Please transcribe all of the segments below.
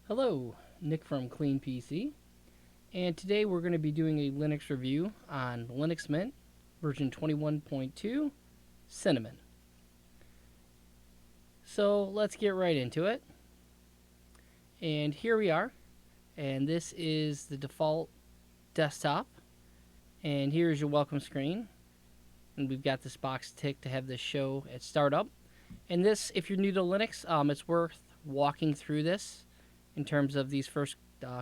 Hello, Nick from Kleanpc, and today we're going to be doing a Linux review on Linux Mint version 21.2 Cinnamon. So let's get right into it. And here we are, and this is the default desktop, and here's your welcome screen. And we've got this box ticked to have this show at startup. And this, if you're new to Linux, it's worth walking through this in terms of these first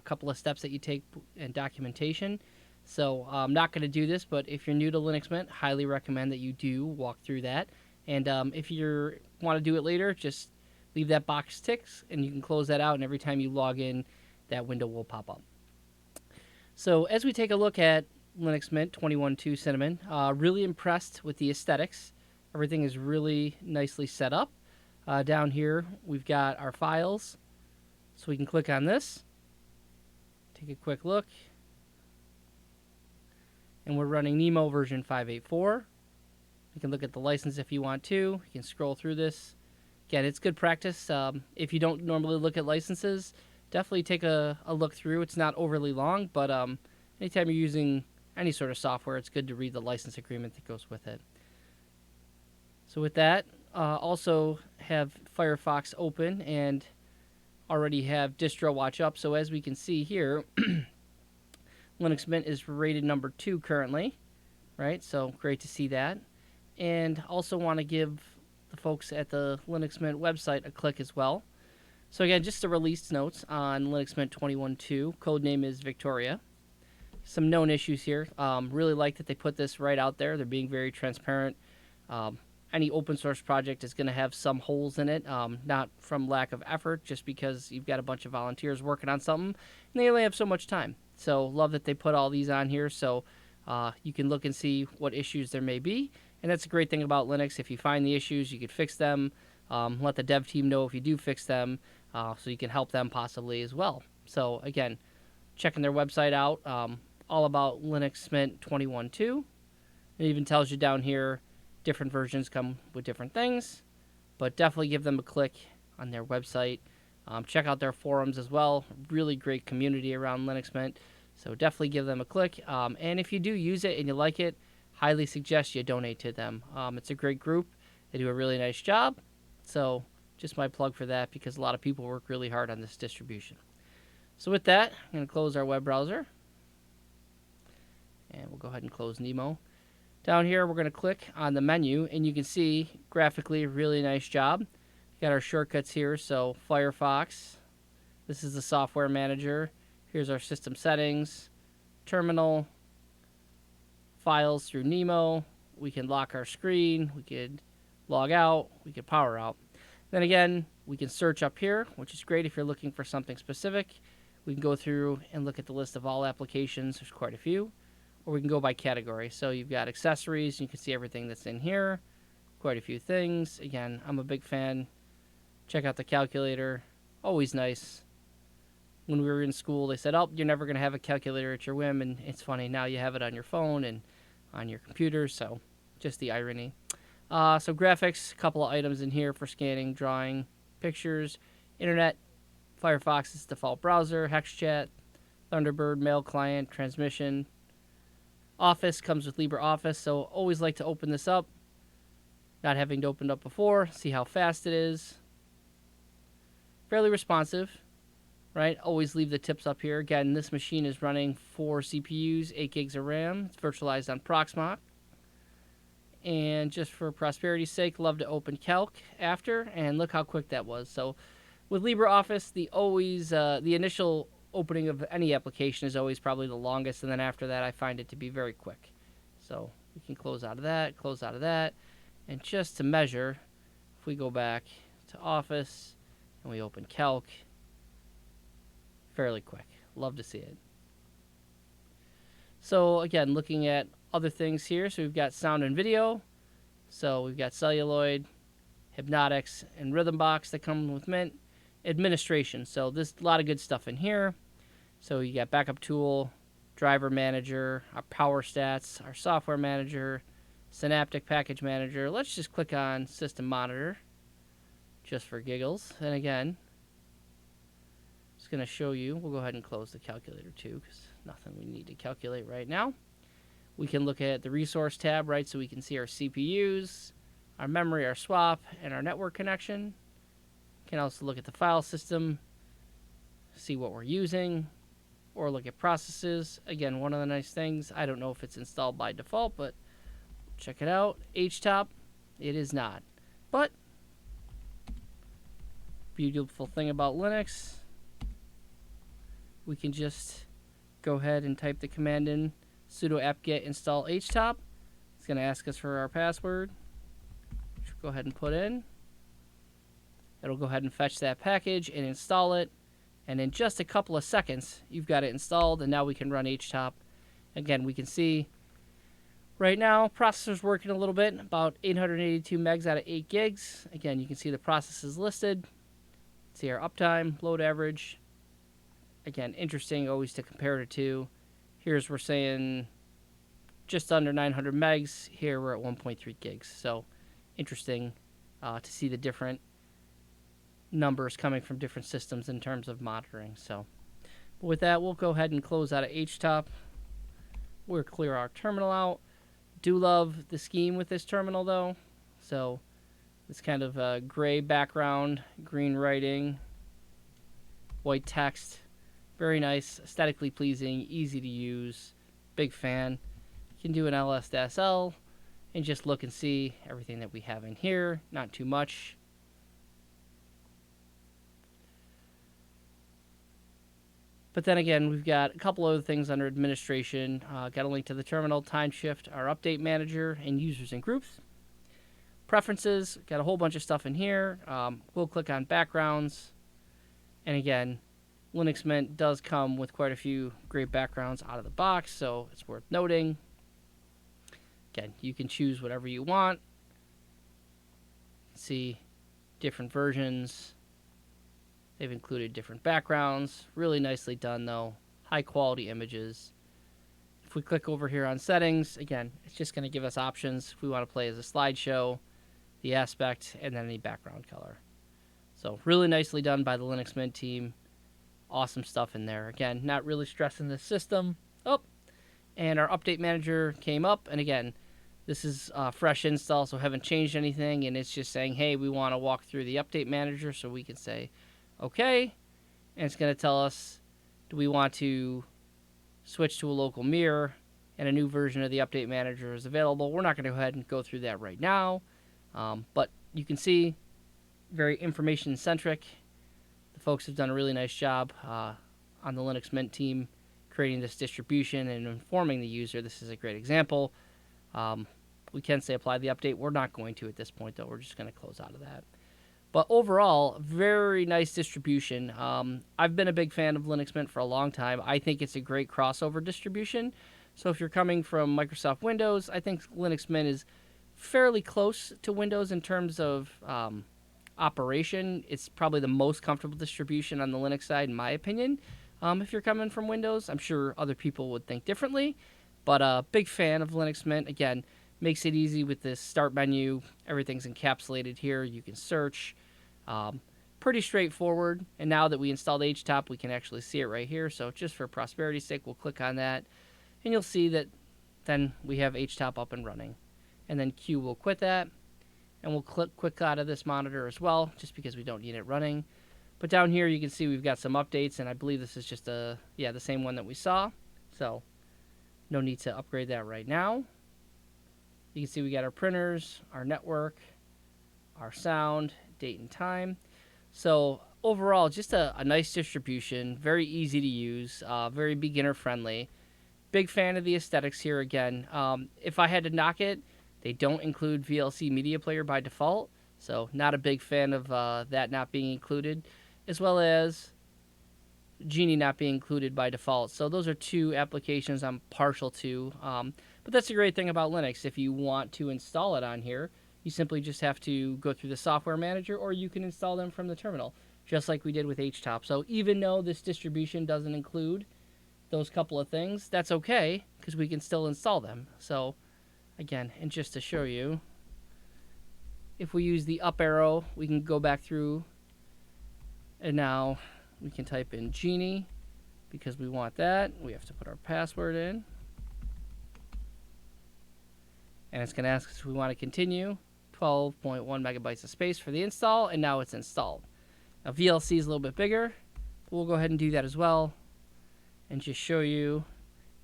couple of steps that you take and documentation. So I'm not going to do this, but if you're new to Linux Mint, highly recommend that you do walk through that. And if you want to do it later, just leave that box ticked, and you can close that out. And every time you log in, that window will pop up. So as we take a look at Linux Mint 21.2 Cinnamon, really impressed with the aesthetics. Everything is really nicely set up. Down here, we've got our files. So we can click on this, take a quick look, and we're running Nemo version 5.8.4. You can look at the license if you want to. You can scroll through this. Again, it's good practice. If you don't normally look at licenses, definitely take a look through. It's not overly long, but anytime you're using any sort of software, it's good to read the license agreement that goes with it. So with that, also have Firefox open and already have distro watch up. So as we can see here, Linux Mint is rated number 2 currently, right? So great to see that. And also want to give the folks at the Linux Mint website a click as well. So again, just the release notes on Linux Mint 21.2. Codename is Victoria. Some known issues here. Really like that they put this right out there. They're being very transparent. Any open source project is going to have some holes in it, not from lack of effort, just because you've got a bunch of volunteers working on something, and they only have so much time. So love that they put all these on here, so you can look and see what issues there may be. And that's a great thing about Linux. If you find the issues, you can fix them. Let the dev team know if you do fix them, so you can help them possibly as well. So again, checking their website out, all about Linux Mint 21.2. It even tells you down here different versions come with different things, but definitely give them a click on their website. Check out their forums as well. Really great community around Linux Mint, so definitely give them a click. And if you do use it and you like it, highly suggest you donate to them. It's a great group. They do a really nice job, so just my plug for that, because a lot of people work really hard on this distribution. So with that, I'm going to close our web browser, and we'll go ahead and close Nemo. Down here, we're going to click on the menu, and you can see graphically, really nice job. Got our shortcuts here, so Firefox. This is the software manager. Here's our system settings, terminal, files through Nemo. We can lock our screen. We could log out. We could power out. Then again, we can search up here, which is great if you're looking for something specific. We can go through and look at the list of all applications. There's quite a few. Or we can go by category. So you've got accessories. You can see everything that's in here. Quite a few things. Again, I'm a big fan. Check out the calculator. Always nice. When we were in school, they said, oh, you're never going to have a calculator at your whim. And it's funny. Now you have it on your phone and on your computer. So just the irony. So graphics, a couple of items in here for scanning, drawing, pictures, internet, Firefox is default browser, HexChat, Thunderbird, mail client, transmission. Office comes with LibreOffice, so always like to open this up, not having to open it up before, see how fast it is. Fairly responsive, right? Always leave the tips up here. Again, this machine is running 4 CPUs, 8 gigs of RAM. It's virtualized on Proxmox. And just for prosperity's sake, love to open Calc after, and look how quick that was. So with LibreOffice, the initial opening of any application is always probably the longest, and then after that I find it to be very quick. So we can close out of that, and just to measure, if we go back to Office and we open Calc, fairly quick. Love to see it. So again, looking at other things here, so we've got sound and video, so we've got Celluloid, Hypnotics, and Rhythm Box that come with Mint. Administration, so there's a lot of good stuff in here. So you got backup tool, driver manager, our power stats, our software manager, synaptic package manager. Let's just click on system monitor just for giggles. And again, just going to show you, we'll go ahead and close the calculator too, because nothing we need to calculate right now. We can look at the resource tab, right, so we can see our CPUs, our memory, our swap, and our network connection. Can also look at the file system, see what we're using, or look at processes. Again, one of the nice things, I don't know if it's installed by default, but check it out. HTOP, it is not. But beautiful thing about Linux, we can just go ahead and type the command in, sudo apt-get install htop. It's going to ask us for our password, which we'll go ahead and put in. It'll go ahead and fetch that package and install it. And in just a couple of seconds, you've got it installed, and now we can run htop. Again, we can see right now, processor's working a little bit, about 882 megs out of 8 gigs. Again, you can see the processes listed. See our uptime, load average. Again, interesting always to compare it to. Here's we're saying just under 900 megs. Here we're at 1.3 gigs. So interesting to see the different numbers coming from different systems in terms of monitoring. So with that, we'll go ahead and close out of htop. We'll clear our terminal out. Do love the scheme with this terminal though. So this kind of gray background, green writing, white text. Very nice, aesthetically pleasing, easy to use. Big fan. You can do an ls-l and just look and see everything that we have in here. Not too much. But then again, we've got a couple other things under administration. Got a link to the terminal, time shift, our update manager, and users and groups. Preferences, got a whole bunch of stuff in here. We'll click on backgrounds. And again, Linux Mint does come with quite a few great backgrounds out of the box, so it's worth noting. Again, you can choose whatever you want. See different versions. They've included different backgrounds. Really nicely done, though. High quality images. If we click over here on settings, again, it's just going to give us options if we want to play as a slideshow, the aspect, and then any background color. So really nicely done by the Linux Mint team. Awesome stuff in there. Again, not really stressing the system. Oh, and our update manager came up. And again, this is a fresh install, so haven't changed anything. And it's just saying, hey, we want to walk through the update manager, so we can say, okay, and it's going to tell us, do we want to switch to a local mirror, and a new version of the update manager is available. We're not going to go ahead and go through that right now, but you can see, very information-centric. The folks have done a really nice job on the Linux Mint team creating this distribution and informing the user. This is a great example. We can say apply the update. We're not going to at this point, though. We're just going to close out of that. But overall, very nice distribution. I've been a big fan of Linux Mint for a long time. I think it's a great crossover distribution. So if you're coming from Microsoft Windows, I think Linux Mint is fairly close to Windows in terms of operation. It's probably the most comfortable distribution on the Linux side, in my opinion. If you're coming from Windows, I'm sure other people would think differently. But a big fan of Linux Mint. Again, makes it easy with this start menu. Everything's encapsulated here. You can search. Pretty straightforward. And now that we installed htop, we can actually see it right here. So just for prosperity's sake, we'll click on that. And you'll see that then we have htop up and running. And then Q will quit that. And we'll click out of this monitor as well, just because we don't need it running. But down here, you can see we've got some updates. And I believe this is just the same one that we saw. So no need to upgrade that right now. You can see we got our printers, our network, our sound, date and time. So overall, just a nice distribution, very easy to use, very beginner friendly. Big fan of the aesthetics here again. If I had to knock it, they don't include VLC Media Player by default, so not a big fan of that not being included, as well as Genie not being included by default. So those are two applications I'm partial to. But that's the great thing about Linux. If you want to install it on here, you simply just have to go through the software manager, or you can install them from the terminal, just like we did with htop. So even though this distribution doesn't include those couple of things, that's okay, because we can still install them. So again, and just to show you, if we use the up arrow, we can go back through, and now we can type in Genie because we want that. We have to put our password in. And it's going to ask us if we want to continue. 12.1 megabytes of space for the install, and now it's installed. Now VLC is a little bit bigger. We'll go ahead and do that as well and just show you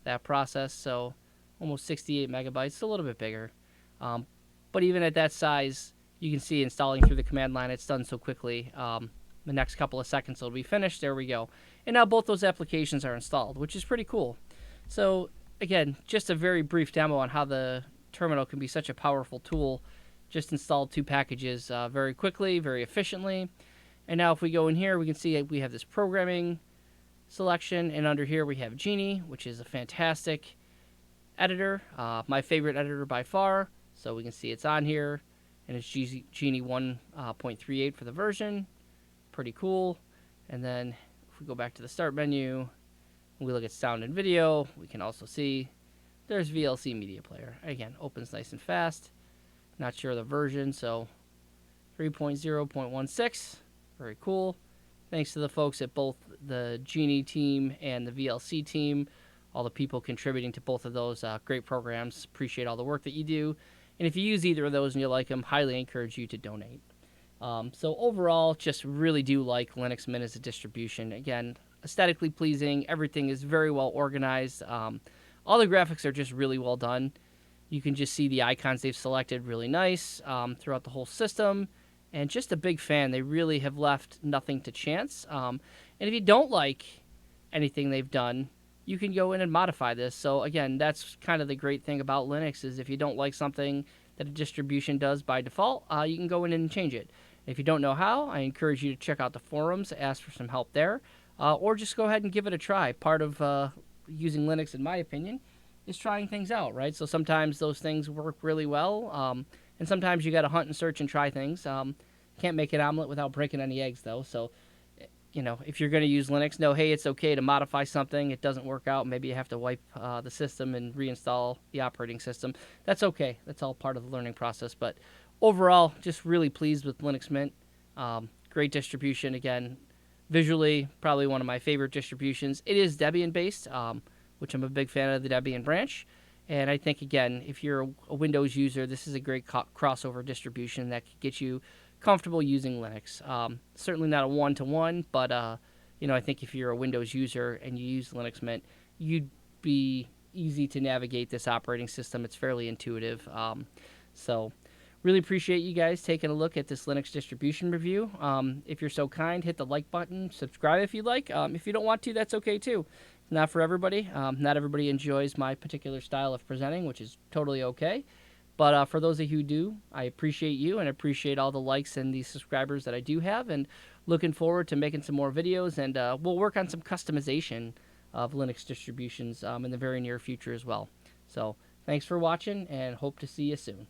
that process. So almost 68 megabytes, a little bit bigger. But even at that size, you can see installing through the command line, it's done so quickly. The next couple of seconds it'll be finished. There we go. And now both those applications are installed, which is pretty cool. So again, just a very brief demo on how the terminal can be such a powerful tool. Just installed 2 packages very quickly, very efficiently. And now if we go in here, we can see we have this programming selection, and under here we have Genie, which is a fantastic editor, my favorite editor by far. So we can see it's on here, and it's Genie 1.38 for the version. Pretty cool. And then if we go back to the start menu, we look at sound and video, we can also see there's VLC Media Player. Again, opens nice and fast. Not sure of the version, so 3.0.16. Very cool. Thanks to the folks at both the Genie team and the VLC team, all the people contributing to both of those great programs. Appreciate all the work that you do. And if you use either of those and you like them, highly encourage you to donate. So overall, just really do like Linux Mint as a distribution. Again, aesthetically pleasing. Everything is very well organized. All the graphics are just really well done. You can just see the icons they've selected really nice throughout the whole system. And just a big fan. They really have left nothing to chance. And if you don't like anything they've done, you can go in and modify this. So again, that's kind of the great thing about Linux is if you don't like something that a distribution does by default, you can go in and change it. If you don't know how, I encourage you to check out the forums, ask for some help there, or just go ahead and give it a try. Part of using Linux, in my opinion, is trying things out, right? So sometimes those things work really well, and sometimes you got to hunt and search and try things. Can't make an omelet without breaking any eggs, though. So, you know, if you're going to use Linux, know, hey, it's okay to modify something. It doesn't work out. Maybe you have to wipe the system and reinstall the operating system. That's okay. That's all part of the learning process. But overall, just really pleased with Linux Mint. Great distribution. Again, visually, probably one of my favorite distributions. It is Debian-based, which I'm a big fan of the Debian branch. And I think, again, if you're a Windows user, this is a great crossover distribution that could get you comfortable using Linux. Certainly not a one-to-one, but you know, I think if you're a Windows user and you use Linux Mint, you'd be easy to navigate this operating system. It's fairly intuitive. So really appreciate you guys taking a look at this Linux distribution review. If you're so kind, hit the like button, subscribe if you'd like. If you don't want to, that's okay too. It's not for everybody. Not everybody enjoys my particular style of presenting, which is totally okay. But for those of you who do, I appreciate you and appreciate all the likes and the subscribers that I do have, and looking forward to making some more videos, and we'll work on some customization of Linux distributions in the very near future as well. So thanks for watching, and hope to see you soon.